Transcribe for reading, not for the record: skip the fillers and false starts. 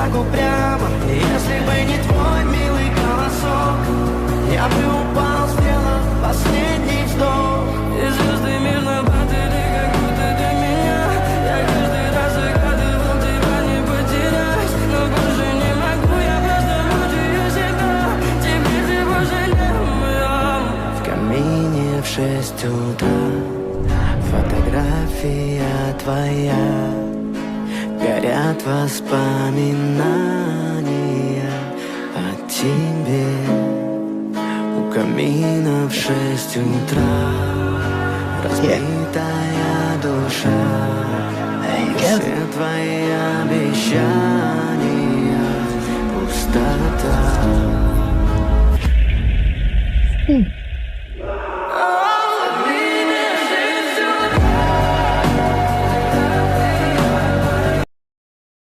так упрямо. Если бы не твой милый голосок, я бы упал, сделав последний вздох. И звезды между падали, как будто до меня. Я каждый раз загадывал тебя не потерять, но больше не могу, я просто мучаю себя. Теперь ты больше не моя. В камине в 6 утра фотография твоя, горят воспоминания о тебе. У камина в 6 утра разбитая душа, все твои обещания пустота.